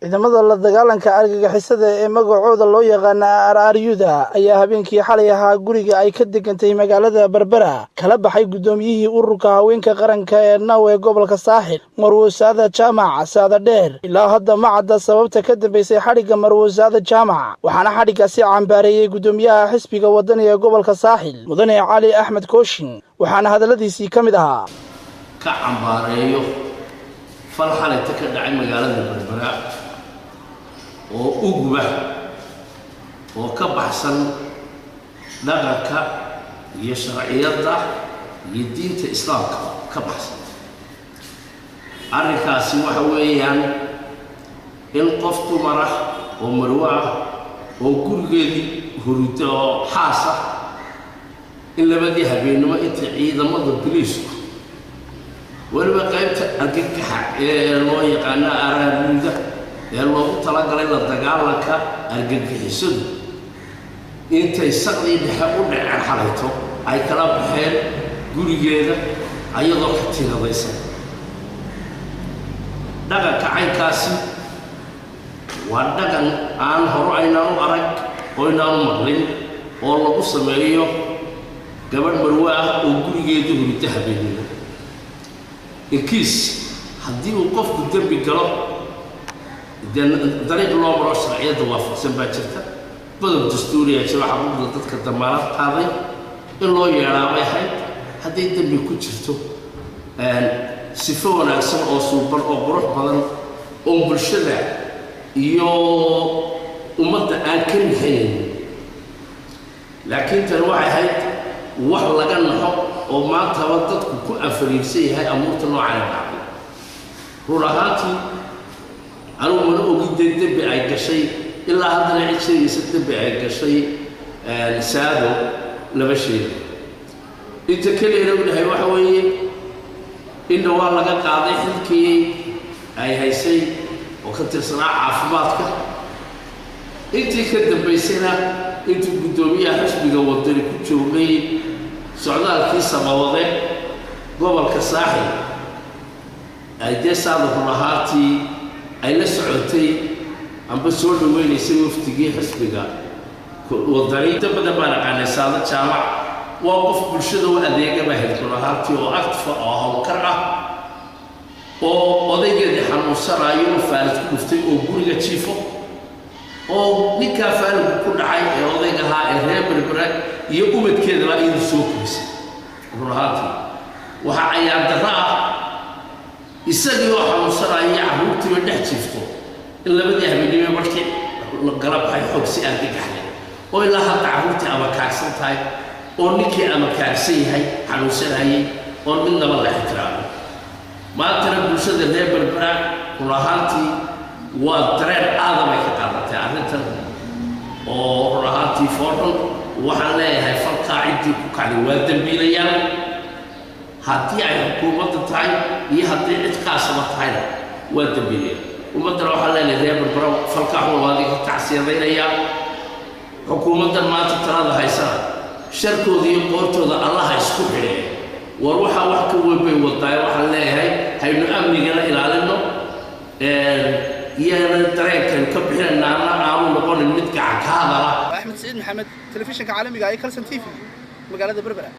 ciidamada la dagaalanka argagixisada ee magacooda loo yaqaan RRU-da ayaa habeenkii xalay ahaa guriga ay ka degantay magaalada Berbera kala baxay gudoomiyihii ururka haweenka qaranka ee NAW ee gobolka Saaxil Marwo Saada Jaamac Saada Dheer ilaa hadda ma cadda sababta ka dambeysay xariga Marwo Saada Jaamac waxaana xarigaasi cambaareeyay gudoomiyaha xisbiga wadani ee gobolka Saaxil Mudane Cali Axmed Kooshin waxaana hadaladiisii ka mid ahaa ka cambaareeyo falxalayta ka dhacay magaalada Berbera oo uguba oo ka baxsan dhaqanka iyo sharciyada iyo diinta islaamka ka baxsan arrinkaasi waxa weeyaan in qof dumar ah oo marwo ah oo gurigeedii hurdo xaas ah in labadii habeenimo inta ciidamada booliisku waliba qaybta argagaxa ee loo yaqaan RRU-da ee loogu talagalay la dagaalanka argagixisada intay saqdii dhexe u dhaceen xalayto ay kala baxeen gurigeeda ayadoo ka tiradaysan dhaqanka caynkaasi waa dhaqan aan hore aynaan u arag oo aynaan u maqlin oo lagu sameeyo gabadh marwo ah oo gurigeeda hurdo habeenimo inkiis haddii uu qofku dembi galo dariiq loo maro sharciyada waafaqsan baa jirta badab dastuuri ah jira xuquuqda dadka damaanad qaaday in loo yeeraa bay ahayd haddii dembi ku jirto sifo wanaagsan oo suuban oo qurux badan oo bulshada iyo ummadda aan ka nixinayn laakiin tan waxay ahayd wax laga naxo oo maantaba dadku ku afariirsan yahay amuurta noocan dhacday run ahaantii anugu mana ogin dembi ay gashay ilaa haddana cid sheegaysa dembi ay gashay saado laba sheeg inta keliya lagu dhahay waxa weeye in waa laga qaaday xilkii ay haysay oo ka tirsanaa caafimaadka intii ka dambaysana intuu gudoomiyaha xisbiga wadani ku joogay socdaalkii samawade gobolka Saaxil ay deesaado ruuxaati ay la socotay amba soo dhaweynaysay waftigii xisbiga wadani dabada baan aqaanay Saada Jaamac waa qof bulshada u adeega baa ruuxaati oo active oo hawlkar ah oo odaygeeda xanuunsanayo oo faalid ku dhuftay oo guriga jiifo oo ninka faalid ku dhacay ee odayga ahaa ee reer Berbera iyo ubadkeeda la idin soo kulisay ruuxaati waxa ayaan daraa isagii oo xanuunsanaya carruurtii dhex jiifto in labadii habeenimo markii la galab ay xog si aan gaxlay oo ilaa hadda carruurtii ama kaagsan tahay oo ninkii ama kaagsan yahay xanuunsanayay oo midnaba la ixtiraamo maantana bulshada reer Berbera ruuxaati waa dareen aadam ay ka qaadatay arrintan oo ruuxaati foorxun waxaan leeyahay falka cidii ku kacday waa dambiilayaan haddii ay xukuumadda tahay iyo haddii cid qaasaba tahayna waa dambiilayaan ummadana waxaan leeyahay reer Berbera falka xumaadi ka tacsiyadeynaya xukuumaddan maanta talada haysana sharkooda iyo qoortooda Allah isku xidhay war waxa wax ka weyn bay wadaay waxaan leeyahay haynu amnigana ilaalino iyana dareenkan ka bixinaana aanu noqonin mid gacan ka hadala Axmed Saciid Maxamed telefishinka caalamiga ee Kalsan TV magaalada Berbera